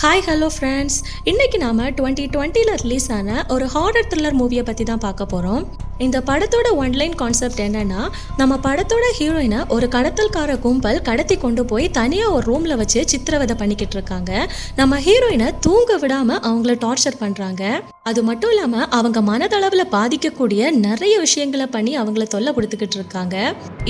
Hi hello friends, இன்றைக்கி நாம் 2020 release ஆன ஒரு ஹாரர் த்ரில்லர் மூவியை பற்றி தான் பார்க்க போகிறோம். இந்த படத்தோட ஒன்லைன் கான்செப்ட் என்னன்னா, நம்ம படத்தோட ஹீரோயினை ஒரு கடத்தல்கார கும்பல் கடத்தி கொண்டு போய் தனியாக ஒரு ரூமில் வச்சு சித்திரவதை பண்ணிக்கிட்டு இருக்காங்க. நம்ம ஹீரோயினை தூங்க விடாமல் அவங்கள டார்ச்சர் பண்ணுறாங்க. அது மட்டும் இல்லாமல் அவங்க மனதளவில் பாதிக்கக்கூடிய நிறைய விஷயங்களை பண்ணி அவங்கள தொல்லை கொடுத்துக்கிட்டு இருக்காங்க.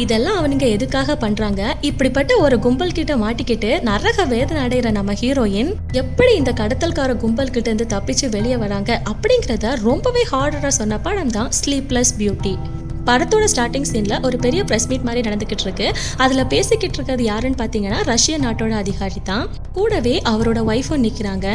இதெல்லாம் அவனுங்க எதுக்காக பண்ணுறாங்க? இப்படிப்பட்ட ஒரு கும்பல் கிட்ட மாட்டிக்கிட்டு நரக வேதனை அடைகிற நம்ம ஹீரோயின் எப்படி இந்த கடத்தல்கார கும்பல் கிட்ட இருந்து தப்பிச்சு வெளியே வராங்க அப்படிங்கிறத ரொம்பவே ஹார்டரா சொன்ன படம் தான் ஸ்லீப்லெஸ் பியூட்டி. படத்தோட ஸ்டார்டிங் சீன்ல ஒரு பெரிய பிரஸ் மீட் மாதிரி நடந்துகிட்டு இருக்கு. அதுல பேசிக்கிட்டு இருக்கிறது யாருன்னு பாத்தீங்கன்னா ரஷ்ய நாட்டோட அதிகாரி தான். கூடவே அவரோட ஒய்ஃபும் நிக்கிறாங்க.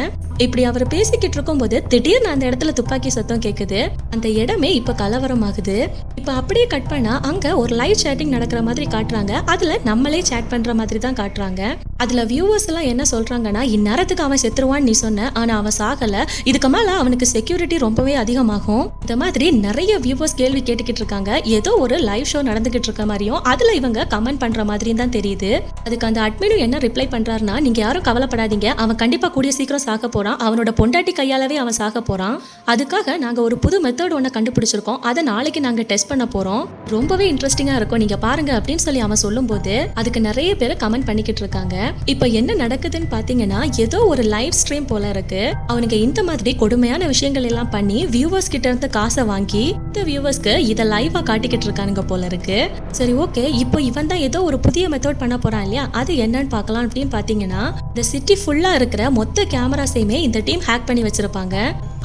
இப்படி அவர் பேசிக்கிட்டு இருக்கும் போது திடீர்னு அந்த இடத்துல துப்பாக்கி சத்தம் கேக்குது. அந்த இடமே இப்ப கலவரம் ஆகுது. இப்ப அப்படியே கட் பண்ணா அங்க ஒரு லைவ் சேட்டிங் நடக்கிற மாதிரி காட்டுறாங்க. அதுல நம்மளே சேட் பண்ற மாதிரி தான் காட்டுறாங்க. அதுல வியூவர்ஸ் எல்லாம் என்ன சொல்றாங்கன்னா, இந்நேரத்துக்கு அவன் செத்துருவான்னு நீ சொன்ன, ஆனா அவன் சாகல, இதுக்கு மேல அவனுக்கு செக்யூரிட்டி ரொம்பவே அதிகமாகும். இந்த மாதிரி நிறைய வியூவர்ஸ் கேள்வி கேட்டுக்கிட்டு இருக்காங்க. ஏதோ ஒரு லைவ் ஷோ நடந்துகிட்டு இருக்க மாதிரியும் அதுல இவங்க கமெண்ட் பண்ற மாதிரியும் தான் தெரியுது. அதுக்கு அந்த அட்மினும் என்ன ரிப்ளை பண்றாருன்னா, நீங்க யாரும் கவலைப்படாதீங்க, அவன் கண்டிப்பா கூடிய சீக்கிரம் சாக போறான், அவனோட பொண்டாட்டி கையாலவே அவன் சாக போறான். அதுக்காக நாங்க ஒரு புது மெத்தட் ஒன்று கண்டுபிடிச்சிருக்கோம், அதை நாளைக்கு நாங்க டெஸ்ட் பண்ண போறோம், ரொம்பவே இன்ட்ரெஸ்டிங்கா இருக்கும், நீங்க பாருங்க அப்படின்னு சொல்லி அவன் சொல்லும் போது அதுக்கு நிறைய பேர் கமெண்ட் பண்ணிக்கிட்டு இருக்காங்க. இப்ப என்ன நடக்குதுன்னு பாத்தீங்கன்னா, ஏதோ ஒரு லைவ் ஸ்ட்ரீம் போல இருக்கு. அவனுக்கு இந்த மாதிரி கொடுமையான விஷயங்கள் எல்லாம் பண்ணி வியூவர்ஸ் கிட்ட இருந்து காசை வாங்கி இந்த வியூவர்ஸ்க்கு இதை லைவா காட்டிக்கிட்டு இருக்கானுங்க போல இருக்கு. சரி, ஓகே, இப்போ இவன் தான் ஏதோ ஒரு புதிய மெத்தட் பண்ண போறான் இல்லையா, அது என்னன்னு பார்க்கலாம். அப்படின்னு பாத்தீங்கன்னா, இந்த சிட்டி ஃபுல்லா இருக்கிற மொத்த கேமராஸையுமே இந்த டீம் ஹேக் பண்ணி வச்சிருப்பாங்க.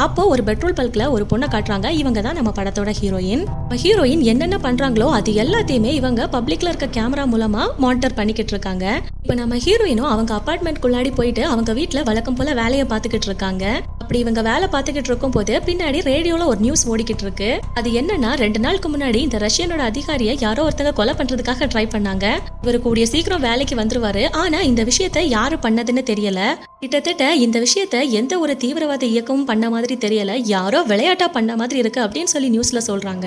அப்போ ஒரு பெட்ரோல் பல்க்ல ஒரு பொண்ணை காட்டுறாங்க. இவங்க தான் நம்ம படத்தோட ஹீரோயின். ஹீரோயின் என்னென்ன பண்றாங்களோ அது எல்லாத்தையுமே இவங்க பப்ளிக்ல இருக்க கேமரா மூலமா மானிட்டர் பண்ணிக்கிட்டு இருக்காங்க. இப்ப நம்ம ஹீரோயினும் அவங்க அபார்ட்மெண்ட்குள்ளாடி போயிட்டு அவங்க வீட்டுல வழக்கம் போல வேலையை பார்த்துக்கிட்டு இருக்காங்க. அப்படி இவங்க வேலை பார்த்துக்கிட்டு இருக்கும் போது பின்னாடி ரேடியோல ஒரு நியூஸ் ஓடிக்கிட்டு இருக்கு. அது என்னன்னா, 2 நாளுக்கு முன்னாடி இந்த ரஷ்யனோட அதிகாரியை யாரோ ஒருத்தங்க கொலை பண்றதுக்காக ட்ரை பண்ணாங்க. இவரு கூடிய சீக்கிரம் வேலைக்கு வந்துருவாரு. ஆனா இந்த விஷயத்த யாரு பண்ணதுன்னு தெரியல. கிட்டத்தட்ட இந்த விஷயத்த எந்த ஒரு தீவிரவாத இயக்கமும் பண்ண மாதிரி தெரியல, யாரோ விளையாட்டா பண்ண மாதிரி இருக்கு அப்படின்னு சொல்லி நியூஸ்ல சொல்றாங்க.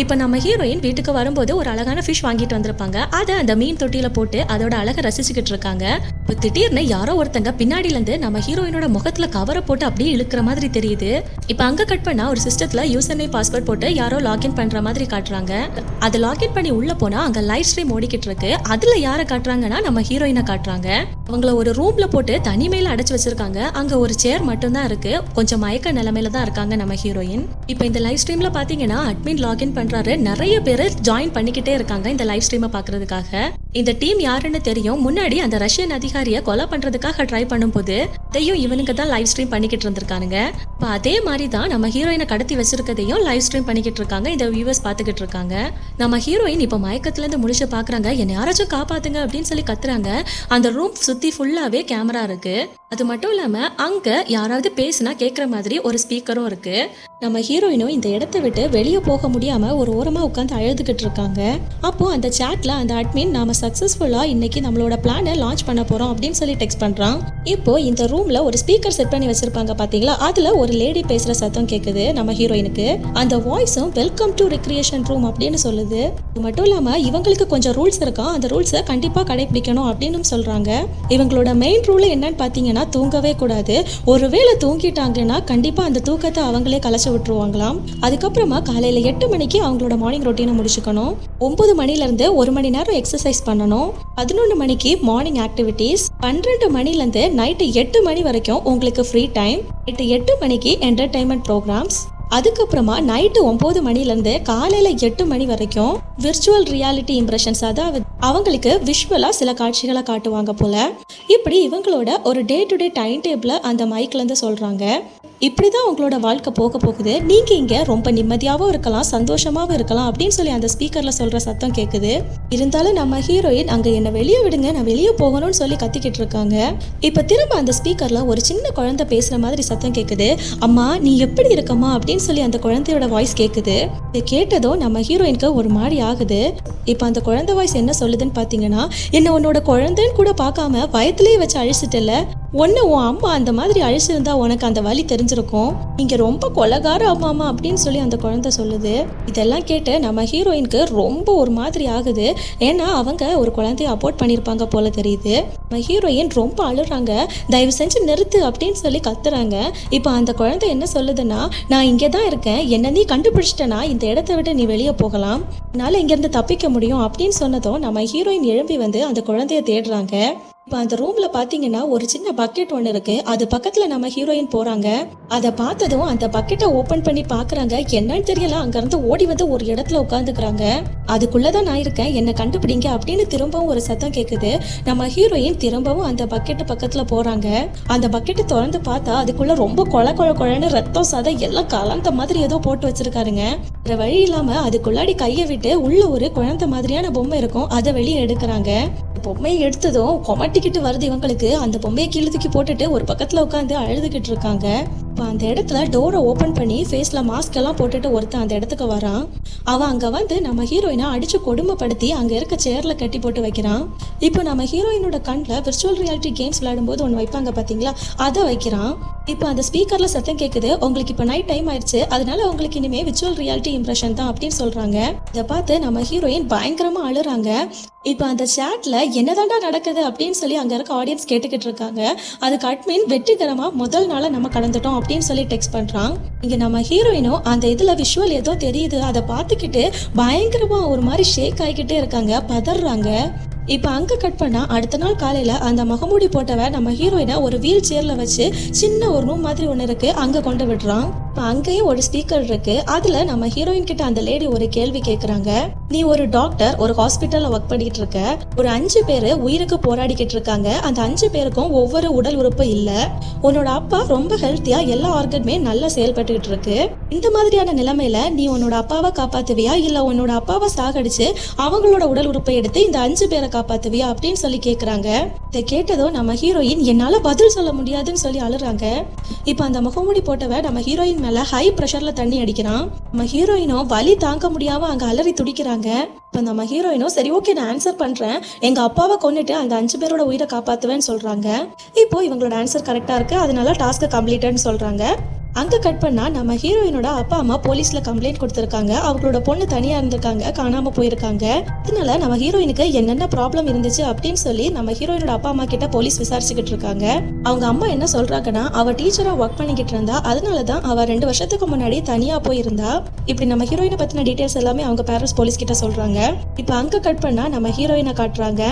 இப்ப நம்ம ஹீரோயின் வீட்டுக்கு வரும்போது ஒரு அழகான ஃபிஷ் வாங்கிட்டு வந்திருப்பாங்க. அதை அந்த மீன் தொட்டியில போட்டு அதோட அழகை ரசிச்சுக்கிட்டு இருக்காங்க. இப்ப திடீர்னு யாரோ ஒருத்தங்க பின்னாடில இருந்து நம்ம ஹீரோயினோட முகத்துல கவரை போட்டு அப்படியே இழுக்கிற மாதிரி தெரியுது. இப்ப அங்க கட் பண்ணா ஒரு சிஸ்டத்துல யூசர் நேம் பாஸ்வேர்ட் போட்டு யாரோ லாகின் பண்ற மாதிரி காட்டுறாங்க. அதை லாகின் பண்ணி உள்ள போனா அங்க லைவ் ஸ்ட்ரீம் ஓடிக்கிட்டு இருக்கு. அதுல யாரை காட்டுறாங்கன்னா நம்ம ஹீரோயினை காட்டுறாங்க. அவங்கள ஒரு ரூம்ல போட்டு தனிமையில அடைச்சு வச்சிருக்காங்க. அங்க ஒரு சேர் மட்டும் தான் இருக்கு. கொஞ்சம் மயக்க நிலைமையில தான் இருக்காங்க நம்ம ஹீரோயின். இப்ப இந்த லைவ் ஸ்ட்ரீம்ல பாத்தீங்கன்னா அட்மின் லாகின் பண்றாரு. நிறைய பேர் ஜாயின் பண்ணிக்கிட்டே இருக்காங்க இந்த லைவ் ஸ்ட்ரீமை பாக்குறதுக்காக. இந்த டீம் யாருன்னு தெரியும். முன்னாடி அந்த ரஷ்யன் அதிகாரியை கொலை பண்றதுக்காக ட்ரை பண்ணும்போது இதையும் இவனுக்கு தான் லைவ் ஸ்ட்ரீம் பண்ணிக்கிட்டு இருந்திருக்கானுங்க. இப்ப அதே மாதிரி தான் நம்ம ஹீரோயினை கடத்தி வச்சிருக்கதையும் லைவ் ஸ்ட்ரீம் பண்ணிக்கிட்டு இருக்காங்க. இந்த வியூவர்ஸ் பாத்துக்கிட்டு இருக்காங்க. நம்ம ஹீரோயின் இப்ப மயக்கத்துல இருந்து முடிச்சு பாக்குறாங்க. என்ன யாராச்சும் காப்பாத்துங்க அப்படின்னு சொல்லி கத்துறாங்க. அந்த ரூம் சுத்தி ஃபுல்லாவே கேமரா இருக்கு. அது மட்டும் இல்லாம அங்க யாராவது பேசினா கேட்குற மாதிரி ஒரு ஸ்பீக்கரும் இருக்கு. நம்ம ஹீரோயினும் இந்த இடத்த விட்டு வெளியே போக முடியாம ஒரு ஓரமா உட்காந்து அழுதுகிட்டு இருக்காங்க. அப்போ அந்த சாட்ல அந்த அட்மின் நாம சக்சஸ்ஃபுல்லா இன்னைக்கு நம்மளோட பிளானை லான்ச் பண்ண போறோம் அப்படின்னு சொல்லி டெக்ஸ்ட் பண்றான். இப்போ இந்த ரூம்ல ஒரு ஸ்பீக்கர் செட் பண்ணி வச்சிருப்பாங்க பாத்தீங்களா, அதுல ஒரு லேடி பேசுற சத்தம் கேக்குது நம்ம ஹீரோயினுக்கு. அந்த வாய்ஸும் வெல்கம் டு ரெக்ரியேஷன் ரூம் அப்படின்னு சொல்லுது. அது மட்டும் இல்லாம இவங்களுக்கு கொஞ்சம் ரூல்ஸ் இருக்கா, அந்த ரூல்ஸை கண்டிப்பா கடைபிடிக்கணும் அப்படின்னு சொல்றாங்க. இவங்களோட மெயின் ரூல் என்னன்னு பாத்தீங்கன்னா, தூங்கவே கூடாது. ஒருவேளை தூங்கிட்டாங்கன்னா கண்டிப்பா அந்த தூக்கத்தை அவங்களே கலைச்சு விட்டுருவாங்களாம். அதுக்கப்புறமா காலையில 8 மணிக்கு அவங்களோட மார்னிங் ரொட்டீனை முடிச்சுக்கணும். 9 மணில இருந்து 1 மணி நேரம் எக்ஸசைஸ் பண்ணணும். 11 மணிக்கு மார்னிங் ஆக்டிவிட்டீஸ். 12 மணில இருந்து நைட்டு 8 மணி வரைக்கும் உங்களுக்கு ஃப்ரீ டைம். நைட்டு 8 மணிக்கு என்டர்டைன்மெண்ட் ப்ரோக்ராம்ஸ். அதுக்கப்புறமா நைட்டு 9 மணிலேருந்து காலையில 8 மணி வரைக்கும் விர்ச்சுவல் ரியாலிட்டி இம்ப்ரெஷன்ஸ், அதாவது அவங்களுக்கு விஷுவலா சில காட்சிகளை காட்டுவாங்க போல. இப்படி இவங்களோட ஒரு டே டு டே டைம் டேபிள அந்த மைக்ல இருந்து சொல்றாங்க. இப்படிதான் உங்களோட வாழ்க்கை போக போகுது, நீங்க இங்க ரொம்ப நிம்மதியாவும் இருக்கலாம், சந்தோஷமாவும் இருக்கலாம் அப்படின்னு சொல்லி அந்த ஸ்பீக்கர்ல சொல்ற சத்தம் கேக்குது. இருந்தாலும் நம்ம ஹீரோயின் அங்க என்ன வெளியே விடுங்க, நான் வெளியே போகணும்னு சொல்லி கத்திக்கிட்டு இருக்காங்க. இப்ப திரும்ப அந்த ஸ்பீக்கர்ல ஒரு சின்ன குழந்தை பேசுற மாதிரி சத்தம் கேக்குது. அம்மா நீ எப்படி இருக்கம்மா அப்படின்னு சொல்லி அந்த குழந்தையோட வாய்ஸ் கேக்குது. இதை கேட்டதும் நம்ம ஹீரோயினுக்கு ஒரு மாதிரி ஆகுது. இப்போ அந்த குழந்தை வாய்ஸ் என்ன சொல்லுதுன்னு பார்த்தீங்கன்னா, என்ன உன்னோட குழந்தைன்னு கூட பார்க்காம வயத்திலேயே வச்சு அழிச்சிட்டல, ஒன்று உன் அம்மா அந்த மாதிரி அழிச்சிருந்தா உனக்கு அந்த வலி தெரிஞ்சிருக்கும், இங்கே ரொம்ப கொலகார அம்மா அப்படின்னு சொல்லி அந்த குழந்தை சொல்லுது. இதெல்லாம் கேட்டு நம்ம ஹீரோயினுக்கு ரொம்ப ஒரு மாதிரி ஆகுது. ஏன்னா அவங்க ஒரு குழந்தைய அபோர்ட் பண்ணியிருப்பாங்க போல தெரியுது. நம்ம ஹீரோயின் ரொம்ப அழுறாங்க. தயவு செஞ்சு நிறுத்து அப்படின்னு சொல்லி கத்துறாங்க. இப்போ அந்த குழந்தை என்ன சொல்லுதுன்னா, நான் இங்கே தான் இருக்கேன், என்ன நீ கண்டுபிடிச்சிட்டனா இந்த இடத்த விட்டு நீ வெளியே போகலாம், என்னால் இங்கேருந்து தப்பிக்க முடியும் அப்படின்னு சொன்னதும் நம்ம ஹீரோயின் எழும்பி வந்து அந்த குழந்தைய தேடுறாங்க. இப்போ அந்த ரூம்ல பாத்தீங்கன்னா ஒரு சின்ன பக்கெட் ஒன்று இருக்கு. அது பக்கத்துல நம்ம ஹீரோயின் போறாங்க. அதை பார்த்ததும் அந்த பக்கெட்டை ஓபன் பண்ணி பாக்குறாங்க. என்னன்னு தெரியல, அங்கிருந்து ஓடி வந்து ஒரு இடத்துல உட்காந்துக்கிறாங்க. அதுக்குள்ளதான் நான் இருக்கேன், என்ன கண்டுபிடிங்க அப்படின்னு திரும்பவும் ஒரு சத்தம் கேக்குது. நம்ம ஹீரோயின் திரும்பவும் அந்த பக்கெட்டு பக்கத்துல போறாங்க. அந்த பக்கெட்டை திறந்து பார்த்தா அதுக்குள்ள ரொம்ப கொழன்னு ரத்தம் சதை எல்லாம் கலந்த மாதிரி ஏதோ போட்டு வச்சிருக்காருங்க. வேற வழி இல்லாம அதுக்குள்ளாடி கையை விட்டு உள்ள ஒரு குழந்தை மாதிரியான பொம்மை இருக்கும், அதை வெளியே எடுக்கிறாங்க. பொம்மையை எடுத்ததும் கொமட்டிக்கிட்டு வருது இவங்களுக்கு. அந்த பொம்மையை கீழே தூக்கி போட்டுட்டு ஒரு பக்கத்துல உட்காந்து அழுதுகிட்டு இருக்காங்க. இப்போ அந்த இடத்துல டோரை ஓபன் பண்ணி ஃபேஸ்ல மாஸ்க் எல்லாம் போட்டுட்டு ஒருத்தன் அந்த இடத்துக்கு வரான். அவன் அங்க வந்து நம்ம ஹீரோயினை அடிச்சு கொடுமைப்படுத்தி அங்க இருக்க சேர்ல கட்டி போட்டு வைக்கிறான். இப்போ நம்ம ஹீரோயினோட கண்ணில் விர்ச்சுவல் ரியாலிட்டி கேம்ஸ் விளையாடும்போது ஒன்று வைப்பாங்க பாத்தீங்களா, அதை வைக்கிறான். இப்போ அந்த ஸ்பீக்கர்ல சத்தம் கேட்குது, உங்களுக்கு இப்போ நைட் டைம் ஆயிடுச்சு, அதனால உங்களுக்கு இனிமே விர்ச்சுவல் ரியாலிட்டி இம்ப்ரெஷன் தான் அப்படின்னு சொல்றாங்க. இதை பார்த்து நம்ம ஹீரோயின் பயங்கரமா அழுறாங்க. இப்போ அந்த சேட்ல என்னதாண்டா நடக்குது அப்படின்னு சொல்லி அங்க இருக்க ஆடியன்ஸ் கேட்டுக்கிட்டு இருக்காங்க. அதுக்கு அட்மின் வெற்றிகரமா முதல் நாளை நம்ம கடந்துட்டோம் அப்படின்னு சொல்லி டெக்ஸ்ட் பண்றான். இங்க நம்ம ஹீரோயினும் அந்த இதுல விஷுவல் ஏதோ தெரியுது, அதை பார்த்துக்கிட்டு பயங்கரமா ஒரு மாதிரி ஷேக் ஆகிக்கிட்டே இருக்காங்க, பதறாங்க. இப்போ அங்கே கட் பண்ணால் அடுத்த நாள் காலையில் அந்த முகமூடி போட்டவன் நம்ம ஹீரோயினை ஒரு வீல் சேரில் வச்சு சின்ன ஒரு ரூம் மாதிரி ஒன்று இருக்குது, அங்கே கொண்டு விடுறான். இப்போ அங்கேயும் ஒரு ஸ்பீக்கர் இருக்குது. அதில் நம்ம ஹீரோயின் கிட்ட அந்த லேடி ஒரு கேள்வி கேட்குறாங்க. நீ ஒரு டாக்டர், ஒரு ஹாஸ்பிட்டலில் ஒர்க் பண்ணிட்டு இருக்க, ஒரு 5 பேர் உயிருக்கு போராடிக்கிட்டு இருக்காங்க, அந்த 5 பேருக்கும் ஒவ்வொரு உடல் உறுப்பு இல்லை, உன்னோட அப்பா ரொம்ப ஹெல்த்தியாக எல்லா ஆர்கனுமே நல்லா செயல்பட்டுக்கிட்டு இருக்கு, இந்த மாதிரியான நிலைமையில நீ உன்னோட அப்பாவை காப்பாத்துவியா இல்லை உன்னோட அப்பாவை சாகடிச்சு அவங்களோட உடல் உறுப்பை எடுத்து இந்த 5 பேரை காப்பாத்துவியா அப்படின்னு சொல்லி கேட்குறாங்க. இதை கேட்டதும் நம்ம ஹீரோயின் என்னால் பதில் சொல்ல முடியாதுன்னு சொல்லி அழுறாங்க. இப்போ அந்த முகமூடி போட்டவ நம்ம ஹீரோயின் மேலே ஹை ப்ரெஷரில் தண்ணி அடிக்கிறான். நம்ம ஹீரோயினும் வலி தாங்க முடியாமல் அங்கே அலறி துடிக்கிறாங்க. இப்போ நம்ம ஹீரோயினும் சரி ஓகே நான் ஆன்சர் பண்ணுறேன், எங்கள் அப்பாவை கொண்டுட்டு அந்த 5 பேரோட உயிரை காப்பாற்றுவேன்னு சொல்கிறாங்க. இப்போ இவங்களோட ஆன்சர் கரெக்டாக இருக்குது, அதனால டாஸ்க்கு கம்ப்ளீட்டட்னு சொல்கிறாங்க. அங்கே கட் பண்ணால் நம்ம ஹீரோயினோட அப்பா அம்மா போலீஸில் கம்ப்ளைண்ட் கொடுத்துருக்காங்க. அவங்களோட பொண்ணு தனியாக இருந்திருக்காங்க, காணாமல் போயிருக்காங்க. அதனால நம்ம ஹீரோயினுக்கு என்னென்ன ப்ராப்ளம் இருந்துச்சு அப்படின்னு சொல்லி நம்ம ஹீரோயினோட அப்பா அம்மா கிட்ட போலீஸ் விசாரிச்சுக்கிட்டு இருக்காங்க. அவங்க அம்மா என்ன சொல்கிறாங்கன்னா, அவள் டீச்சராக ஒர்க் பண்ணிக்கிட்டு இருந்தா, அதனால தான் அவள் 2 வருஷத்துக்கு முன்னாடி தனியாக போயிருந்தா. இப்படி நம்ம ஹீரோயினை பற்றின டீட்டெயில்ஸ் எல்லாமே அவங்க பேரண்ட்ஸ் போலீஸ் கிட்ட சொல்கிறாங்க. இப்போ அங்கே கட் பண்ணால் நம்ம ஹீரோயினை காட்டுறாங்க.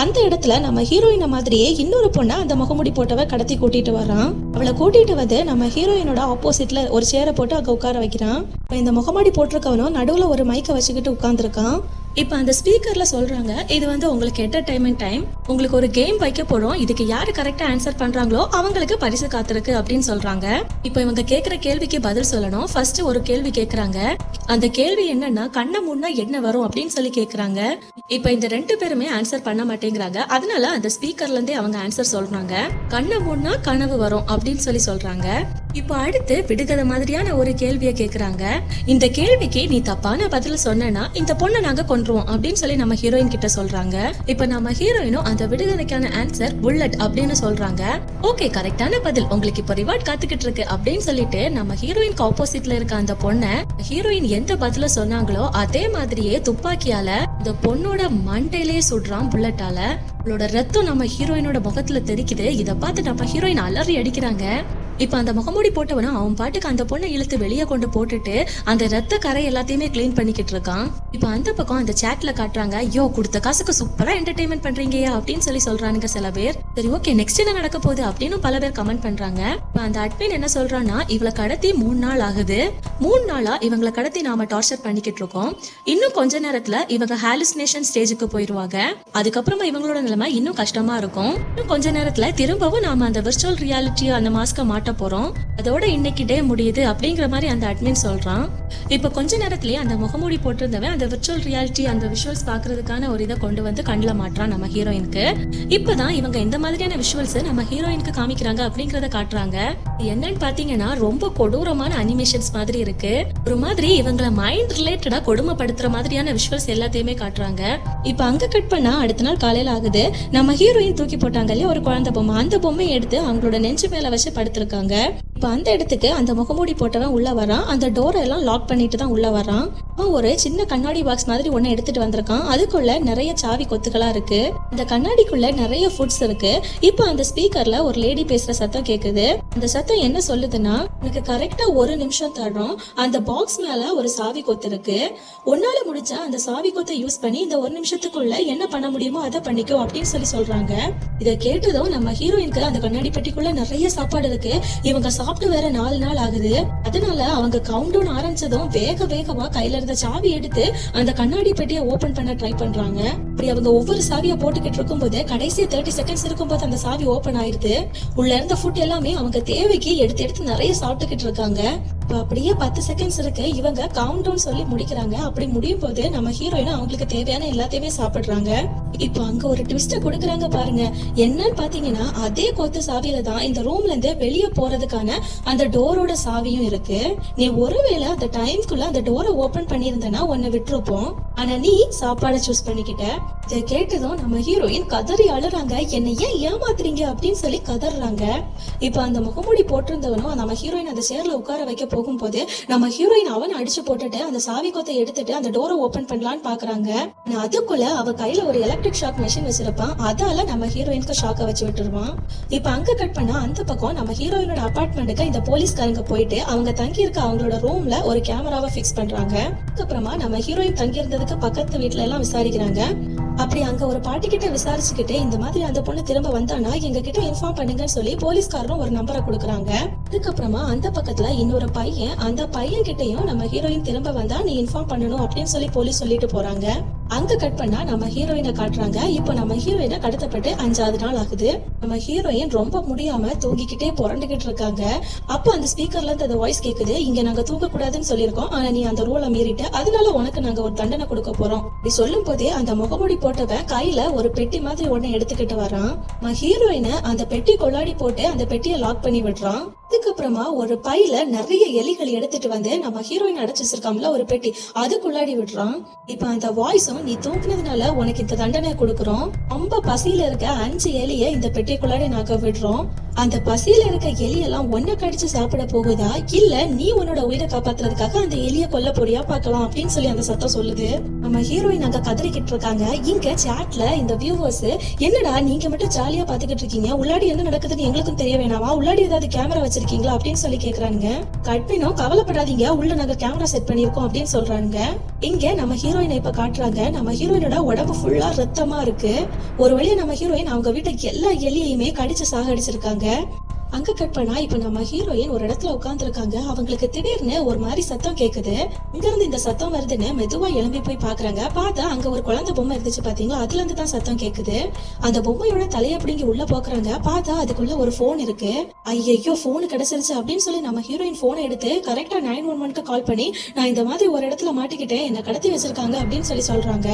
அந்த இடத்துல நம்ம ஹீரோயினை மாதிரியே இன்னொரு பொண்ணை அந்த முகமுடி போட்டவ கடத்தி கூட்டிட்டு வரான். அவளை கூட்டிட்டு வந்து நம்ம ஹீரோயினோட ஆப்போசிட்ல ஒரு சேரை போட்டு அங்க உட்கார வைக்கிறான். இந்த முகமாடி போட்டிருக்கவனும் நடுவுல ஒரு மைக்கை வச்சுக்கிட்டு உட்கார்ந்துருக்கான். இப்போ அந்த ஸ்பீக்கர்ல சொல்றாங்க, இது வந்து உங்களுக்கு என்டர்டைன்மெண்ட் டைம், உங்களுக்கு ஒரு கேம் வைக்க போறோம், இதுக்கு யாரு கரெக்டா ஆன்சர் பண்றாங்களோ அவங்களுக்கு பரிசு காத்திருக்கு அப்படின்னு சொல்றாங்க. இப்போ இவங்க கேட்கிற கேள்விக்கு பதில் சொல்லணும். ஃபர்ஸ்ட் ஒரு கேள்வி கேட்கறாங்க. அந்த கேள்வி என்னன்னா, கண்ணை மூடினா என்ன வரும் அப்படின்னு சொல்லி கேட்கறாங்க. இப்போ இந்த 2 பேருமே ஆன்சர் பண்ண மாட்டேங்கிறாங்க. அதனால அந்த ஸ்பீக்கர்ல இருந்தே அவங்க ஆன்சர் சொல்றாங்க. கண்ணை மூடினா கனவு வரும் அப்படின்னு சொல்லி சொல்றாங்க. இப்போ அடுத்து விடுகதை மாதிரியான ஒரு கேள்வியை கேட்கறாங்க. இந்த கேள்விக்கு நீ தப்பான பதில் சொன்னா இந்த பொண்ணை நாங்க கொன்றுவோம் அப்படின்னு சொல்லி நம்ம ஹீரோயின் கிட்ட சொல்றாங்க. இப்போ நம்ம ஹீரோயினும் அந்த விடுகதைக்கான ஆன்சர் புல்லட் அப்படின்னு சொல்றாங்க. ஓகே கரெக்டான பதில், உங்களுக்கு இப்போ ரிவார்ட் காத்துக்கிட்டு இருக்கு அப்படின்னு சொல்லிட்டு நம்ம ஹீரோயினுக்கு ஆப்போசிட்ல இருக்க அந்த பொண்ணை ஹீரோயின் எந்த பதில சொன்னாங்களோ அதே மாதிரியே துப்பாக்கியால இந்த பொண்ணோட மண்டையிலேயே சுடுறான் புல்லட்டால. அவளோட ரத்தம் நம்ம ஹீரோயினோட முகத்துல தெரிக்குது. இதை பார்த்து நம்ம ஹீரோயின் அலறி அடிக்கிறாங்க. இப்ப அந்த முகமூடி போட்டவனா அவன் பாட்டுக்கு அந்த பொண்ணை இழுத்து வெளியே கொண்டு போட்டுட்டு அந்த ரத்த கரை எல்லாத்தையுமே கிளீன் பண்ணிக்கிட்டு இருக்கான். இப்ப அந்த பக்கம் அந்த சாட்ல காட்டுறாங்க, யோ கொடுத்த காசுக்கு சூப்பரா என்டர்டைன்மெண்ட் பண்றீங்கயா அப்படின்னு சொல்லி சொல்றானுங்க சில பேர். சரி ஓகே நெக்ஸ்ட் என்ன நடக்க போகுது அப்படின்னு பல பேர் கமெண்ட் பண்றாங்க. இப்ப அந்த அட்மின் என்ன சொல்றான்னா, இவளை கடத்தி 3 நாள் ஆகுது, 3 நாளா இவங்களை கடத்தி நாம டார்ச்சர் பண்ணிக்கிட்டு இருக்கோம், இன்னும் கொஞ்ச நேரத்துல இவங்க ஹாலுசினேஷன் ஸ்டேஜுக்கு போயிருவாங்க, அதுக்கப்புறமா இவங்களோட நிலைமை இன்னும் கஷ்டமா இருக்கும், இன்னும் கொஞ்ச நேரத்துல திரும்பவும் நாம அந்த விர்ச்சுவல் ரியாலிட்டி அந்த மாஸ்க மாட்ட போறோம், அதோட இன்னைக்கு டே முடியுது அப்படிங்கிற மாதிரி அந்த அட்மின் சொல்றான். இப்போ கொஞ்ச நேரத்திலேயே அந்த முகமூடி போட்டிருந்தவன் அந்த விர்ச்சுவல் ரியாலிட்டி அந்த விஷுவல்ஸ் பாக்குறதுக்கான ஒரு இதை கொண்டு வந்து கண்ணில் மாட்டுறான் நம்ம ஹீரோயினுக்கு. இப்பதான் இவங்க இந்த மாதிரியான விஷுவல்ஸ் நம்ம ஹீரோயினுக்கு காமிக்கிறாங்க அப்படிங்கறத காட்டுறாங்க. என்னன்னு பாத்தீங்கன்னா ரொம்ப கொடூரமான அனிமேஷன்ஸ் மாதிரி இருக்கு. ஒரு மாதிரி இவங்கள மைண்ட் ரிலேட்டடா கொடுமைப்படுத்துற மாதிரியான விஷுவல்ஸ் எல்லாத்தையுமே காட்டுறாங்க. இப்ப அங்க கட் பண்ணா அடுத்த நாள் காலையில ஆகுது. நம்ம ஹீரோயின் தூக்கி போட்டாங்க இல்லையா ஒரு குழந்தை பொம்மை, அந்த பொம்மையை எடுத்து அவங்களோட நெஞ்சு மேல வச்சு படுத்திருக்காங்க. இப்ப அந்த இடத்துக்கு அந்த முகமூடி போட்டவன் உள்ள வரான். அந்த டோரை எல்லாம் லாக் பண்ணிட்டு தான் உள்ள வரான். அவன் ஒரு சின்ன கண்ணாடி பாக்ஸ் மாதிரி ஒன்னு எடுத்துட்டு வந்திருக்கான். அதுக்குள்ள நிறைய சாவி கொத்துக்களா இருக்கு. அந்த கண்ணாடிக்குள்ள நிறைய ஃபுட்ஸ் இருக்கு. இப்ப அந்த ஸ்பீக்கர்ல ஒரு லேடி பேசுற சத்தம் கேக்குது. அந்த சத்தம் என்ன சொல்லுதுன்னா, உனக்கு கரெக்டா 1 நிமிஷம் தரோம், அந்த பாக்ஸ் மேல ஒரு சாவி கொத்து இருக்கு, உன்னால முடிஞ்சா அந்த சாவி கொத்தை யூஸ் பண்ணி இந்த 1 நிமிஷத்துக்குள்ள என்ன பண்ண முடியுமோ அதை பண்ணிக்கோ அப்படின்னு சொல்றாங்க. இதை கேட்டதும் நம்ம ஹீரோயினுக்கு அந்த கண்ணாடி பெட்டிக்குள்ள நிறைய சாப்பாடு இருக்கு. இவங்க சாப்பிட்டு வேற 4 நாள் ஆகுது. அதனால அவங்க கவுண்ட் டவுன் ஆரம்பிச்சதும் வேகமா கையில இருந்த சாவி எடுத்து அந்த கண்ணாடி பெட்டியை ஓபன் பண்ண ட்ரை பண்றாங்க. அப்படி அவங்க ஒவ்வொரு சாவியா போட்டுக்கிட்டு இருக்கும் போது கடைசி 30 செகண்ட்ஸ் இருக்கும் போது அந்த சாவி ஓபன் ஆயிருது. உள்ள இருந்த ஃபுட் எல்லாமே அவங்க தேவைக்கு எடுத்து நிறைய சாப்பிட்டுக்கிட்டு இருக்காங்க. அப்படியே 10 செகண்ட்ஸ் இருக்கு. இவங்க கவுண்ட் டவுன் சொல்லி முடிக்கிறாங்க. அப்படி முடியும் போது நம்ம ஹீரோயின் அவங்களுக்கு தேவையான எல்லாத்தையுமே சாப்பிடுறாங்க. இப்போ அங்க ஒரு ட்விஸ்ட கொடுக்கறாங்க பாருங்க. என்னன்னு பாத்தீங்கன்னா அதே கொத்து சாவியில தான் இந்த ரூம்ல இருந்து வெளியே போறதுக்கான அந்த டோரோட சாவியும் இருக்கு. நீ ஒருவேளை அந்த டைம்குள்ள அந்த டோரை ஓபன் பண்ணியிருந்தனா உன்னை விட்டுருப்போம். ஆனா நீ சாப்பாடை சூஸ் பண்ணிக்கிட்ட. இதை கேட்டதும் நம்ம ஹீரோயின் கதறி அழுறாங்க. என்னை ஏன் ஏமாத்துறீங்க அப்படின்னு சொல்லி கதறாங்க. இப்ப அந்த முகமூடி போட்டிருந்தவனும் நம்ம ஹீரோயின் அந்த சேர்ல உட்கார வைக்க போகும்போது நம்ம ஹீரோயின் அவன் அடிச்சு போட்டுட்டு அந்த சாவி கொத்தை எடுத்துட்டு அந்த டோரை ஓபன் பண்ணலான்னு பாக்குறாங்க. அதுக்குள்ள அவ கையில ஒரு எலக்ட்ரிக் ஷாக் மெஷின் வச்சிருப்பான். அதால நம்ம ஹீரோயினுக்கு ஷாக்க வச்சு விட்டுருவான். இப்ப அங்க கட் பண்ணா அந்த பக்கம் நம்ம ஹீரோயினோட அபார்ட்மெண்ட்டுக்கு இந்த போலீஸ்காரங்க போயிட்டு அவங்க தங்கி இருக்க அவங்களோட ரூம்ல ஒரு கேமராவை பிக்ஸ் பண்றாங்க. அதுக்கப்புறமா நம்ம ஹீரோயின் தங்கி இருந்ததுக்கு பக்கத்து வீட்டுல எல்லாம் விசாரிக்கிறாங்க. அப்படி அங்க ஒரு பாட்டி கிட்ட விசாரிச்சுக்கிட்டு இந்த மாதிரி அந்த பொண்ணு திரும்ப வந்தானா எங்க கிட்ட இன்ஃபார்ம் பண்ணுங்கன்னு சொல்லி போலீஸ்காரரும் ஒரு நம்பரை கொடுக்குறாங்க. அதுக்கப்புறமா அந்த பக்கத்துல இன்னொரு பையன், அந்த பையன் கிட்டையும் நம்ம ஹீரோயின் திரும்ப வந்தா நீ இன்ஃபார்ம் பண்ணணும் அப்படின்னு சொல்லி போலீஸ் சொல்லிட்டு போறாங்க. அங்க கட் பண்ணா நம்ம ஹீரோயினை காட்டுறாங்க. இப்போ நம்ம ஹீரோயினை கடத்தப்பட்டு 5வது நாள் ஆகுது. நம்ம ஹீரோயின் ரொம்ப முடியாம தூங்கிக்கிட்டே புரண்டுகிட்டு இருக்காங்க. அப்போ அந்த ஸ்பீக்கர்ல இருந்து அந்த வாய்ஸ் கேக்குது, இங்க நாங்க தூங்க கூடாதுன்னு சொல்லியிருக்கோம், ஆனா நீ அந்த ரூலை மீறிட்ட, அதனால உனக்கு நாங்க ஒரு தண்டனை கொடுக்க போறோம். இப்படி சொல்லும் போதே அந்த முகமூடி போட்டவன் கையில ஒரு பெட்டி மாதிரி ஒண்ணு எடுத்துக்கிட்டு வரான். நம்ம ஹீரோயினை அந்த பெட்டி கொள்ளாடி போட்டு அந்த பெட்டியை லாக் பண்ணி விடுறான். அதுக்கப்புறமா ஒரு பையில நிறைய எலிகள் எடுத்துட்டு வந்து நம்ம ஹீரோயின் அடைச்சு வச்சிருக்காமல ஒரு பெட்டி, அதுக்குள்ளாடி விடுறான். இப்ப அந்த வாய்ஸும் நீ தூக்குனதுனால உனக்கு இந்த தண்டனை கொடுக்குறோம், ரொம்ப பசியில இருக்க 5 எலிய இந்த பெட்டிக்குள்ளாடி நாங்க விடுறோம். அந்த பசியில இருக்க எலியெல்லாம் ஒன்ன கடிச்சு சாப்பிட போகுதா இல்ல நீ உன்னோட உயிரை காப்பாத்துறதுக்காக அந்த எலிய கொல்ல போறியா பாக்கலாம் அப்படின்னு சொல்லி அந்த சத்தம் சொல்லுது. நம்ம ஹீரோயின் அங்க கதறிக்கிட்டு இருக்காங்க. இங்க சாட்ல இந்த வியூவர்ஸ், என்னடா நீங்க மட்டும் ஜாலியா பாத்துக்கிட்டு இருக்கீங்க, உள்ளாடி என்ன நடக்குதுன்னு எங்களுக்கும் தெரிய வேணாமா, உள்ளாடி ஏதாவது கேமரா வச்சிருக்கீங்களா அப்படின்னு சொல்லி கேக்குறாங்க. கட்பினும் கவலைப்படாதீங்க, உள்ள நாங்க கேமரா செட் பண்ணிருக்கோம் அப்படின்னு சொல்றாங்க. இங்க நம்ம ஹீரோயினை இப்ப காட்டுறாங்க. நம்ம ஹீரோயினோட உடம்பு ஃபுல்லா ரத்தமா இருக்கு. ஒரு வழியா நம்ம ஹீரோயின் அவங்க வீட்டுக்கு எல்லா எலியையுமே கடிச்சு சாகடிச்சிருக்காங்க. அங்க கட் பண்ணா இப்ப நம்ம ஹீரோயின் ஒரு இடத்துல உட்கார்ந்து இருக்காங்க. அவங்களுக்கு திடீர்னு ஒரு மாதிரி சத்தம் கேக்குது. இங்க இருந்து இந்த சத்தம் வருதுன்னு மெதுவா எழும்பி போய் பாக்குறாங்க. பார்த்தா அங்க ஒரு குழந்தை பொம்மை இருந்துச்சு பாத்தீங்களா, அதுல இருந்து தான் சத்தம் கேக்குது. அந்த பொம்மையோட தலையை பிடிங்கி உள்ள போக்குறாங்க. பார்த்தா அதுக்குள்ள ஒரு போன் இருக்கு. ஐயோ போன் கிடைச்சிருச்சு அப்படின்னு சொல்லி நம்ம ஹீரோயின் போனை எடுத்து கரெக்டா 911க்கு கால் பண்ணி, நான் இந்த மாதிரி ஒரு இடத்துல மாட்டிக்கிட்டேன், என்ன கடத்தி வச்சிருக்காங்க அப்படின்னு சொல்லி சொல்றாங்க.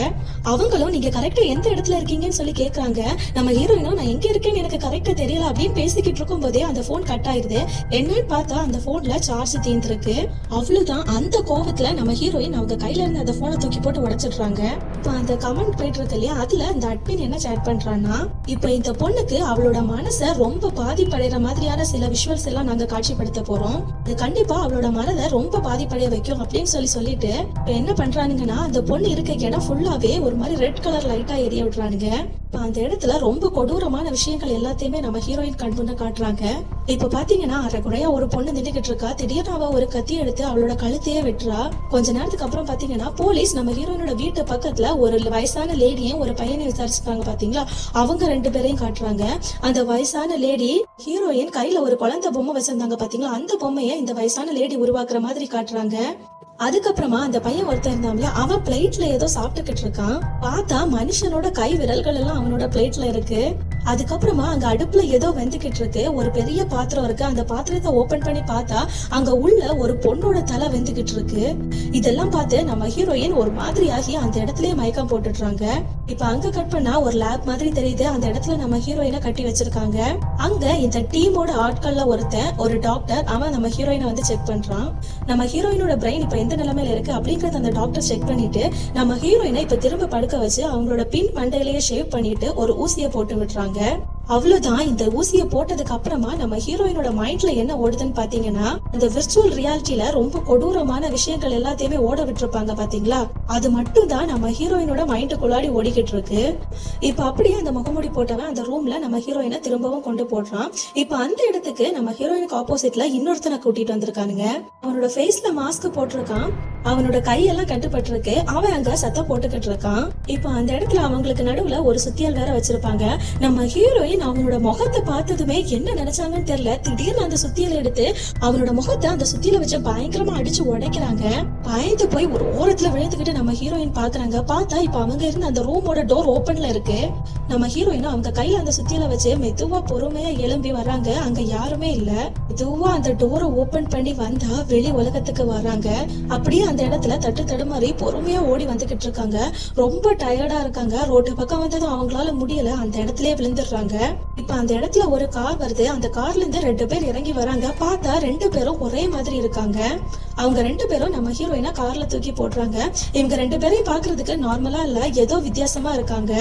அவங்களும் நீங்க கரெக்டா எந்த இடத்துல இருக்கீங்கன்னு சொல்லி கேக்குறாங்க. நம்ம ஹீரோயினும் நான் எங்க இருக்கேன்னு எனக்கு கரெக்டா தெரியல அப்படின்னு பேசிக்கிட்டு இருக்கும் போதே அந்த போன் கட் ஆயிருது. என்னன்னு பார்த்தா அந்த போன்ல சார்ஜ் தீர்ந்திருக்கு. அவ்வளவுதான். அந்த கோவத்துல நம்ம ஹீரோயின் அவங்க கையில இருந்து அந்த போனை தூக்கி போட்டு உடைச்சிடுறாங்க. இப்ப அந்த கமெண்ட் போயிட்டு இருக்கு இல்லையா, அதுல அந்த அட்மின் என்ன சேட் பண்றான்னா, இப்ப இந்த பொண்ணுக்கு அவளோட மனசை ரொம்ப பாதிப்படைகிற மாதிரியான சில விஷுவல்ஸ் எல்லாம் நாங்க காட்சிப்படுத்த போறோம். இது கண்டிப்பா அவளோட மனதை ரொம்ப பாதிப்படைய வைக்கும் அப்படின்னு சொல்லிட்டு இப்ப என்ன பண்றானுங்கன்னா, அந்த பொண்ணு இருக்க இடம் ஃபுல்லாவே ஒரு மாதிரி ரெட் கலர் லைட்டா எரிய விடுறானுங்க. இப்ப அந்த இடத்துல ரொம்ப கொடூரமான விஷயங்கள் எல்லாத்தையுமே நம்ம ஹீரோயின் கண் முன்ன காட்டுறாங்க. இப்ப பாத்தீங்கன்னா அரைக்குறையா ஒரு பொண்ணு நின்றுகிட்டு இருக்கா. திடீர்னு அவ ஒரு கத்தி எடுத்து அவளோட கழுத்தையே வெட்டுறா. கொஞ்ச நேரத்துக்கு அப்புறம் பாத்தீங்கன்னா போலீஸ் நம்ம ஹீரோயினோட வீட்டு பக்கத்துல ஒரு வயசான லேடியும் ஒரு பையனை விசாரிச்சுட்டாங்க பாத்தீங்களா, அவங்க 2 பேரையும் காட்டுறாங்க. அந்த வயசான லேடி ஹீரோயின் கையில ஒரு குழந்தை பொம்மை வச்சிருந்தாங்க பாத்தீங்களா, அந்த பொம்மையை இந்த வயசான லேடி உருவாக்குற மாதிரி காட்டுறாங்க. அதுக்கப்புறமா அந்த பையன் ஒருத்தர் இருந்தாம்ல, அவன் பிளேட்ல ஏதோ சாப்பிட்டுக்கிட்டு இருக்கான். பார்த்தா மனுஷனோட கை விரல்கள் எல்லாம் அவனோட பிளேட்ல இருக்கு. அதுக்கப்புறமா அங்க அடுப்புல ஏதோ வெந்துகிட்டு இருக்கு. ஒரு பெரிய பாத்திரம் இருக்கு. அந்த பாத்திரத்தை ஓபன் பண்ணி பார்த்தா அங்க உள்ள ஒரு பொண்ணோட தலை வெந்துகிட்டு இருக்கு. இதெல்லாம் பார்த்து நம்ம ஹீரோயின் ஒரு மாதிரி ஆகி அந்த இடத்துலயே மயக்கம் போட்டுடுறாங்க. இப்ப அங்க கட் பண்ணா ஒரு லேப் மாதிரி தெரியுது. அந்த இடத்துல நம்ம ஹீரோயினை கட்டி வச்சிருக்காங்க. அங்க இந்த டீமோட ஆட்கள்ல ஒருத்தன், ஒரு டாக்டர், அவன் நம்ம ஹீரோயினை வந்து செக் பண்றான். நம்ம ஹீரோயினோட பிரெயின் இப்ப எந்த நிலைமையில இருக்கு அப்படிங்கறத அந்த டாக்டர் செக் பண்ணிட்டு நம்ம ஹீரோயினை இப்ப திரும்ப படுக்க வச்சு அவங்களோட பின் மண்டையிலேயே ஷேவ் பண்ணிட்டு ஒரு ஊசியை போட்டு விட்டுறாங்க. அவ்வளவுதான். இந்த ஊசியை போட்டதுக்கு அப்புறமா நம்ம ஹீரோயினோட மைண்ட்ல என்ன ஓடுதுன்னு பாத்தீங்கன்னா, இந்த விர்ச்சுவல் ரியாலிட்டியில ரொம்ப கொடூரமான விஷயங்கள் எல்லாத்தையுமே ஓட விட்டுருப்பாங்க பாத்தீங்களா, அது மட்டும் தான் நம்ம ஹீரோயினோட மைண்டுக்குள்ளாடி ஓடிக்கிட்டு இருக்கு. இப்ப அப்படியே அந்த முகமூடி போட்டவன் அந்த ரூம்ல நம்ம ஹீரோயினை திரும்பவும் கொண்டு போடுறான். இப்ப அந்த இடத்துக்கு நம்ம ஹீரோயினுக்கு ஆப்போசிட்ல இன்னொருத்தனை கூட்டிட்டு வந்திருக்கானுங்க. அவனோட ஃபேஸ்ல மாஸ்க் போட்டிருக்கான். அவனோட கையெல்லாம் கட்டுப்பட்டு இருக்கு. அவன் அங்க சத்தம் போட்டுக்கிட்டு இருக்கான். இப்ப அந்த இடத்துல அவங்களுக்கு நடுவுல ஒரு சுத்தியல் வேற வச்சிருப்பாங்க. நம்ம ஹீரோயின் அவனோட முகத்தை பார்த்ததுமே என்ன நினைச்சாங்கன்னு தெரியல, திடீர்னு அந்த சுத்தியலை எடுத்து அவனோட முகத்தை அந்த சுத்தியில வச்சு பயங்கரமா அடிச்சு உடைக்கிறாங்க. பயந்து போய் ஒரு ஓரத்துல விழுந்துகிட்டு நம்ம ஹீரோயின் பாக்குறாங்க. பார்த்தா இப்ப அவங்க இருந்த அந்த ரூமோட டோர் ஓபன்ல இருக்கு. நம்ம ஹீரோயின் அவங்க கையில அந்த சுத்தியலை வச்சு மெதுவா பொறுமையா எழும்பி வராங்க. அங்க யாருமே இல்ல. மெதுவா அந்த டோரை ஓபன் பண்ணி வந்தா வெளி உலகத்துக்கு வராங்க. அப்படியே அந்த இடத்துல தட்டு தடுமாறி பொறுமையா ஓடி வந்துகிட்டு இருக்காங்க. ரொம்ப டயர்டா இருக்காங்க. ரோட்டு பக்கம் வந்ததும் அவங்களால முடியல, அந்த இடத்துலயே விழுந்துடுறாங்க. இப்ப அந்த இடத்துல ஒரு கார் வருது. அந்த கார்ல இருந்து 2 பேர் இறங்கி வராங்க. பார்த்தா 2 பேரும் ஒரே மாதிரி இருக்காங்க. அவங்க 2 பேரும் நம்ம ஹீரோயினை கார்ல தூக்கி போடுறாங்க. இவங்க 2 பேரையும் பாக்குறதுக்கு நார்மலா இல்ல, ஏதோ வித்தியாசமா இருக்காங்க.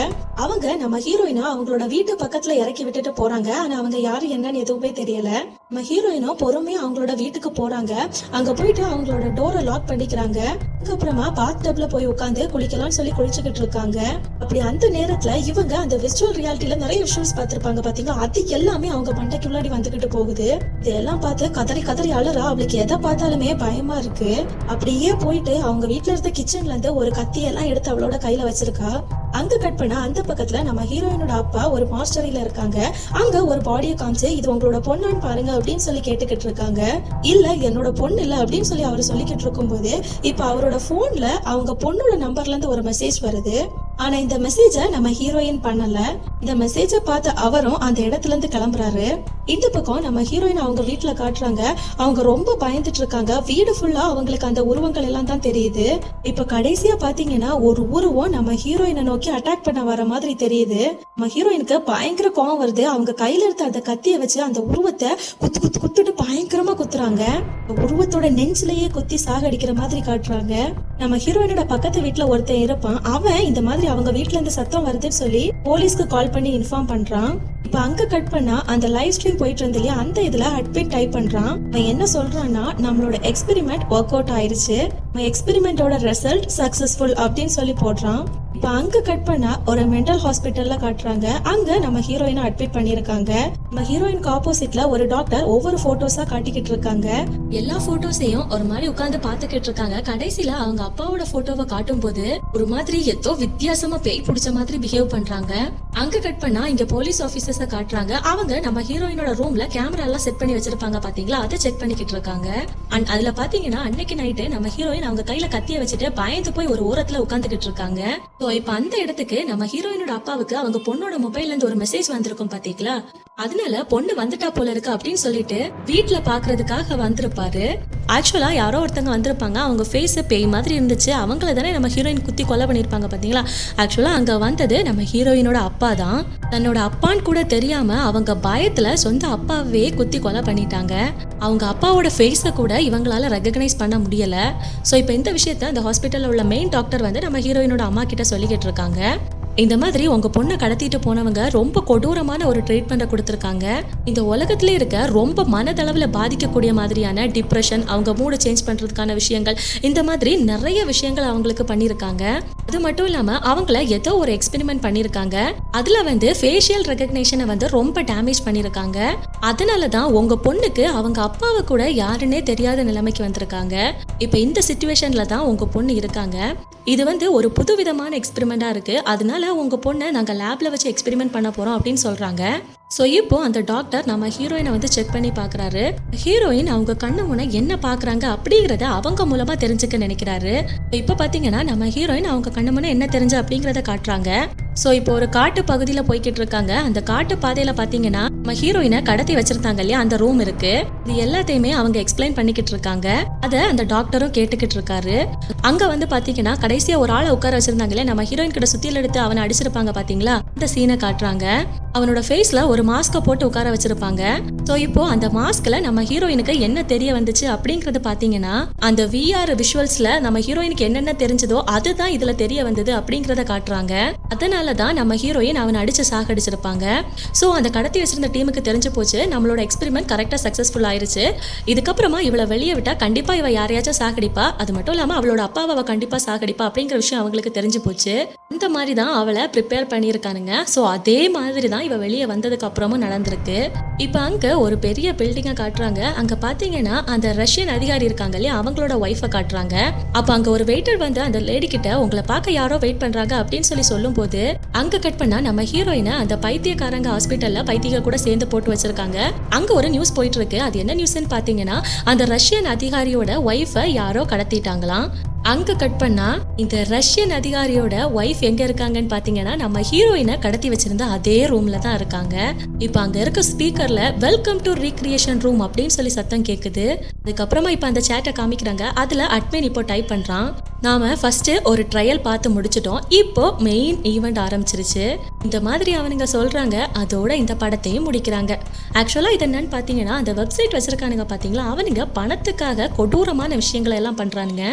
அவங்க நம்ம ஹீரோயினா அவங்களோட வீட்டு பக்கத்துல இறக்கி விட்டுட்டு போறாங்க. ஆனா அவங்க யாரு என்னன்னு எதுவுமே தெரியல. நம்ம ஹீரோயினும் பொறுமையா அவங்களோட வீட்டுக்கு போறாங்க. அங்க போயிட்டு அவங்களோட டோரை லாக் பண்ணிக்கிறாங்க. அதுக்கப்புறமா பாத் டப்ல போய் உட்காந்து குளிக்கலாம்னு சொல்லி குளிச்சுக்கிட்டு இருக்காங்க. அப்படி அந்த நேரத்துல இவங்க அந்த விர்ச்சுவல் ரியாலிட்டியில நிறைய விஷுவல்ஸ் பார்த்திருப்பாங்க பாத்தீங்களா, அது எல்லாமே அவங்க மண்டைக்கு முன்னாடி வந்துகிட்டு போகுது. இதெல்லாம் பார்த்து கதறி கதறி அழுறா. அவளுக்கு எதை பார்த்தாலுமே பயமா இருக்கு. அப்படியே போயிட்டு அவங்க வீட்டுல இருந்த கிச்சன்ல இருந்து ஒரு கத்தியெல்லாம் எடுத்து அவளோட கையில வச்சிருக்கா. அங்க கட் பண்ணா அந்த பக்கத்துல நம்ம ஹீரோயினோட அப்பா ஒரு மாஸ்டரியில இருக்காங்க. அங்க ஒரு பாடியை காமிச்சு இது உங்களோட பொண்ணுன்னு பாருங்க அப்படின்னு சொல்லி கேட்டுக்கிட்டு இருக்காங்க. இல்ல என்னோட பொண்ணு இல்ல அப்படின்னு சொல்லி அவர் சொல்லிக்கிட்டு இருக்கும் போது இப்ப அவரோட போன்ல அவங்க பொண்ணோட நம்பர்ல இருந்து ஒரு மெசேஜ் வருது. ஆனா இந்த மெசேஜ நம்ம ஹீரோயின் பண்ணல. இந்த மெசேஜ பார்த்த அவரும் அந்த இடத்துல இருந்து கிளம்புறாரு. இந்த பக்கம் நம்ம ஹீரோயின் அவங்க வீட்டுல காட்டுறாங்க. அவங்க ரொம்ப பயந்துட்டு இருக்காங்க. வீடு ஃபுல்லா அவங்களுக்கு அந்த உருவங்கள் எல்லாம் தான் தெரியுது. இப்ப கடைசியா பாத்தீங்கன்னா ஒரு உருவம் நம்ம ஹீரோயினை நோக்கி அட்டாக் பண்ண வர மாதிரி தெரியுது. நம்ம ஹீரோயினுக்கு பயங்கர கோவம் வருது. அவங்க கையில இருந்த அந்த கத்திய வச்சு அந்த உருவத்தை குத்து குத்து குத்துட்டு பயங்கரமா குத்துறாங்க. உருவத்தோட நெஞ்சிலேயே குத்தி சாகடிக்கிற மாதிரி காட்டுறாங்க. நம்ம ஹீரோயினோட பக்கத்து வீட்டுல ஒருத்தன் இருப்பான். அவன் இந்த மாதிரி அவங்க வீட்டுல இருந்து சத்தம் வருதுன்னு சொல்லி போலீஸ்க்கு கால் பண்ணி இன்ஃபார்ம் பண்றான். இப்ப அங்க கட் பண்ணா அந்த லைவ் ஸ்ட்ரீம் போயிட்டு இருந்து இல்லையா, அந்த இதுல அட்மிட் டைப் பண்றான். அவன் என்ன சொல்றான்னா, நம்மளோட எக்ஸ்பெரிமெண்ட் ஒர்க் அவுட் ஆயிருச்சு, எக்ஸ்பெரிமெண்டோட ரிசல்ட் சக்சஸ்ஃபுல் அப்படின்னு சொல்லி போடுறான். இப்ப அங்க கட் பண்ணா ஒரு மென்டல் ஹாஸ்பிட்டல்ல காட்டுறாங்க. அங்க நம்ம ஹீரோயினை அட்மிட் பண்ணிருக்காங்க. நம்ம ஹீரோயினுக்கு ஆப்போசிட்ல ஒரு டாக்டர் ஒவ்வொரு போட்டோஸா காட்டிக்கிட்டு இருக்காங்க. எல்லா போட்டோஸையும் ஒரு மாதிரி உட்கார்ந்து பாத்துக்கிட்டு இருக்காங்க. கடைசியில அவங்க அப்பாவோட போட்டோவை காட்டும் போது ஒரு மாதிரி ஏதோ வித்தியாசமா பேய் பிடிச்ச மாதிரி பிஹேவ் பண்றாங்க. அங்க கட் பண்ணா இங்க போலீஸ் ஆபீசர்ஸ காட்டுறாங்க. அவங்க நம்ம ஹீரோயினோட ரூம்ல கேமரா எல்லாம் செட் பண்ணி வச்சிருப்பாங்க பாத்தீங்களா, அதை செக் பண்ணிக்கிட்டு இருக்காங்க. அண்ட் அதுல பாத்தீங்கன்னா அன்னைக்கு நைட்டு நம்ம ஹீரோயின் அவங்க கையில கத்திய வச்சுட்டு பயந்து போய் ஒரு ஓரத்துல உட்காந்துக்கிட்டு இருக்காங்க. இப்ப அந்த இடத்துக்கு நம்ம ஹீரோயினோட அப்பாவுக்கு அவங்க பொண்ணோட மொபைல்ல இருந்து ஒரு மெசேஜ் வந்திருக்கும் பாத்தீங்களா, அதனால பொண்ணு வந்துட்டா போல இருக்கு அப்படின்னு சொல்லிட்டு வீட்டுல பாக்குறதுக்காக வந்திருப்பாரு. ஆக்சுவலா யாரோ ஒருத்தங்க வந்திருப்பாங்க. அவங்க ஃபேஸ் பேய் மாதிரி இருந்துச்சு. அவங்கள தானே நம்ம ஹீரோயின் குத்தி கொலை பண்ணிருப்பாங்க பாத்தீங்களா. ஆக்சுவலா அங்க வந்தது நம்ம ஹீரோயினோட அப்பா தான். தன்னோட அப்பான்னு கூட தெரியாம அவங்க பயத்துல சொந்த அப்பாவே குத்தி கொலை பண்ணிட்டாங்க. அவங்க அப்பாவோட ஃபேஸை கூட இவங்களால ரெகக்னைஸ் பண்ண முடியல. ஸோ இப்போ இந்த விஷயத்த அந்த ஹாஸ்பிட்டலில் உள்ள மெயின் டாக்டர் வந்து நம்ம ஹீரோயினோட அம்மா கிட்ட சொல்லிக்கிட்டு இருக்காங்க. இந்த மாதிரி உங்க பொண்ணை கடத்திட்டு போனவங்க ரொம்ப கொடூரமான ஒரு ட்ரீட்மெண்ட்டை கொடுத்துருக்காங்க. இந்த உலகத்திலே இருக்க ரொம்ப மனதளவில் பாதிக்கக்கூடிய மாதிரியான டிப்ரெஷன், அவங்க மூடை சேஞ்ச் பண்றதுக்கான விஷயங்கள், இந்த மாதிரி நிறைய விஷயங்கள் அவங்களுக்கு பண்ணியிருக்காங்க. அது மட்டும் இல்லாம அவங்கள ஏதோ ஒரு எக்ஸ்பெரிமெண்ட் பண்ணியிருக்காங்க. அதுல வந்து ஃபேஷியல் ரெகக்னேஷனை வந்து ரொம்ப டேமேஜ் பண்ணியிருக்காங்க. அதனாலதான் உங்க பொண்ணுக்கு அவங்க அப்பாவை கூட யாருன்னே தெரியாத நிலைமைக்கு வந்திருக்காங்க. இப்ப இந்த சிச்சுவேஷன்ல தான் உங்க பொண்ணு இருக்காங்க. இது வந்து ஒரு புதுவிதமான எக்ஸ்பெரிமெண்டா இருக்கு. அதனால உங்க பொண்ணை நாங்க லேப்ல வச்சு எக்ஸ்பெரிமெண்ட் பண்ண போறோம் அப்படின்னு சொல்றாங்க. ஸோ இப்போ அந்த டாக்டர் நம்ம ஹீரோயினை வந்து செக் பண்ணி பாக்குறாரு. ஹீரோயின் அவங்க கண்ணு முன்ன என்ன பாக்குறாங்க அப்படிங்கறத அவங்க மூலமா தெரிஞ்சுக்க நினைக்கிறாரு. இப்ப பாத்தீங்கன்னா நம்ம ஹீரோயின் அவங்க கண்ணு முன்ன என்ன தெரிஞ்சு அப்படிங்கறத காட்டுறாங்க. ஸோ இப்போ ஒரு காட்டு பகுதியில் போய்கிட்டு இருக்காங்க. அந்த காட்டு பாதையில பாத்தீங்கன்னா நம்ம ஹீரோயினை கடத்தி வச்சிருந்தாங்க இல்லையா, அந்த ரூம் இருக்கு. இது எல்லாத்தையுமே அவங்க எக்ஸ்பிளைன் பண்ணிக்கிட்டு இருக்காங்க. அதை அந்த டாக்டரும் கேட்டுக்கிட்டு இருக்காரு. அங்க வந்து பாத்தீங்கன்னா கடைசியா ஒரு ஆளை உட்கார வச்சிருந்தாங்க இல்லையா, நம்ம ஹீரோயின் கிட்ட சுத்தியில் எடுத்து அவனை அடிச்சிருப்பாங்க பாத்தீங்களா, அந்த சீனை காட்டுறாங்க. அவனோட ஃபேஸ்ல ஒரு மாஸ்கை போட்டு உட்கார வச்சிருப்பாங்க. ஸோ இப்போ அந்த மாஸ்க்ல நம்ம ஹீரோயினுக்கு என்ன தெரிய வந்துச்சு அப்படிங்கறது பாத்தீங்கன்னா, அந்த VR விஷுவல்ஸ்ல நம்ம ஹீரோயினுக்கு என்னென்ன தெரிஞ்சதோ அதுதான் இதுல தெரிய வந்தது அப்படிங்கறத காட்டுறாங்க. அதனாலதான் நம்ம ஹீரோயின் அவனை அடிச்சு சாகடிச்சிருப்பாங்க. ஸோ அந்த கடத்தி வச்சிருந்த டீமுக்கு தெரிஞ்சு போச்சு, நம்மளோட எக்ஸ்பெரிமெண்ட் கரெக்டா சக்சஸ்ஃபுல் ஆயிருச்சு. இதுக்கப்புறமா இவளை வெளியே விட்டா கண்டிப்பா இவ யாரையாச்சும் சாகடிப்பா, அது மட்டும் இல்லாம அவளோட அப்பாவை அவ கண்டிப்பா சாகடிப்பா அப்படிங்கிற விஷயம் அவங்களுக்கு தெரிஞ்சு போச்சு. இந்த மாதிரி தான் அவளை ப்ரிப்பேர் பண்ணியிருக்கானுங்க. ஸோ அதே மாதிரி தான் இவ வெளியே வந்ததுக்கு அப்புறமும் நடந்திருக்கு. இப்போ அங்க ஒரு பெரிய பில்டிங்கை காட்டுறாங்க. அங்க பாத்தீங்கன்னா அந்த ரஷ்யன் அதிகாரி இருக்காங்க இல்லையா, அவங்களோட ஒய்ஃபை காட்டுறாங்க. அப்ப அங்க ஒரு வெயிட்டர் வந்து அந்த லேடி கிட்ட உங்களை பார்க்க யாரோ வெயிட் பண்றாங்க அப்படின்னு சொல்லும் போது அங்க கட் பண்ணா நம்ம ஹீரோயினை அந்த பைத்தியக்காரங்க ஹாஸ்பிட்டல்ல பைத்தியங்கள் கூட சேர்ந்து போட்டு வச்சிருக்காங்க. அங்க ஒரு நியூஸ் போயிட்டு இருக்கு. அது என்ன நியூஸ்ன்னு பாத்தீங்கன்னா, அந்த ரஷ்யன் அதிகாரியோட ஒய்ஃபை யாரோ கடத்திட்டாங்களாம். அங்க கட் பண்ணா இந்த ரஷ்யன் அதிகாரியோட ஒய்ஃப் எங்க இருக்காங்கன்னு பாத்தீங்கன்னா, நம்ம ஹீரோயினை கடத்தி வச்சிருந்த அதே ரூம்ல தான் இருக்காங்க. இப்ப அங்க இருக்க ஸ்பீக்கர்ல வெல்கம் டு ரீக்ரியேஷன் ரூம் அப்படின்னு சத்தம் கேக்குது. அதுக்கப்புறமா இப்ப அந்த சேட்டை காமிக்கிறாங்க. அதுல அட்மின் இப்போ டைப் பண்றான். நாம ஃபர்ஸ்ட் ஒரு ட்ரையல் பார்த்து முடிச்சிட்டோம், இப்போ மெயின் ஈவெண்ட் ஆரம்பிச்சிருச்சு. இந்த மாதிரி அவனுங்க சொல்றாங்க. அதோட இந்த படத்தையும் முடிக்கிறாங்க. ஆக்சுவலா இது என்னன்னு பாத்தீங்கன்னா, அந்த வெப்சைட் வச்சிருக்கானுங்க பாத்தீங்களா, அவனுங்க பணத்துக்காக கொடூரமான விஷயங்களை எல்லாம் பண்றானுங்க.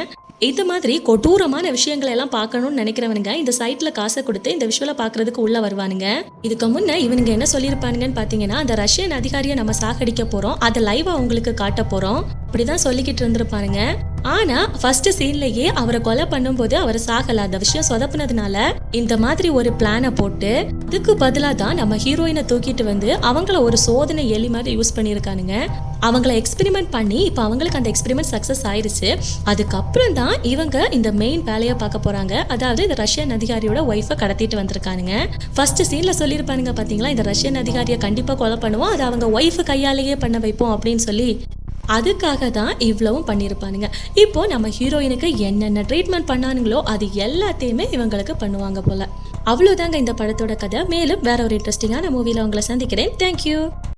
இது மாதிரி கொடூரமான விஷயங்களை எல்லாம் பார்க்கணும்னு நினைக்கிறவனுங்க இந்த சைட்ல காசை கொடுத்து இந்த விஷுவலை பாக்குறதுக்கு உள்ள வருவானுங்க. இதுக்கு முன்ன இவனுங்க என்ன சொல்லியிருப்பானுங்கன்னு பாத்தீங்கன்னா, அந்த ரஷ்யன் அதிகாரியை நம்ம சாகடிக்க போறோம், அதை லைவா உங்களுக்கு காட்ட போறோம் அப்படிதான் சொல்லிக்கிட்டு இருந்திருப்பானுங்க. ஆனா ஃபர்ஸ்ட் சீன்லயே அவரை கொலை பண்ணும் போது அவர் சாகல. அந்த விஷயம் சொதப்புனதுனால இந்த மாதிரி ஒரு பிளானை போட்டு இதுக்கு பதிலா தான் நம்ம ஹீரோயினை தூக்கிட்டு வந்து அவங்கள ஒரு சோதனை எலி மாதிரி யூஸ் பண்ணியிருக்கானுங்க. அவங்கள எக்ஸ்பெரிமெண்ட் பண்ணி இப்போ அவங்களுக்கு அந்த எக்ஸ்பெரிமெண்ட் சக்சஸ் ஆயிருச்சு. அதுக்கப்புறம் தான் இவங்க இந்த மெயின் வேலையை பார்க்க போறாங்க. அதாவது இந்த ரஷ்யன் அதிகாரியோட ஒய்ஃபை கடத்திட்டு வந்திருக்கானுங்க. ஃபர்ஸ்ட் சீன்ல சொல்லியிருப்பானுங்க பாத்தீங்களா, இந்த ரஷ்யன் அதிகாரியை கண்டிப்பா கொலை பண்ணுவோம், அதை அவங்க ஒய்ஃபு கையாலேயே பண்ண வைப்போம் அப்படின்னு சொல்லி. அதுக்காக தான் இவ்வளவும் பண்ணியிருப்பானுங்க. இப்போ நம்ம ஹீரோயினுக்கு என்னென்ன ட்ரீட்மெண்ட் பண்ணானுங்களோ அது எல்லாத்தையுமே இவங்களுக்கு பண்ணுவாங்க போல. அவ்வளோதாங்க இந்த படத்தோட கதை. மேலும் வேற ஒரு இன்ட்ரெஸ்டிங்கான மூவில உங்களை சந்திக்கிறேன். தேங்க்யூ.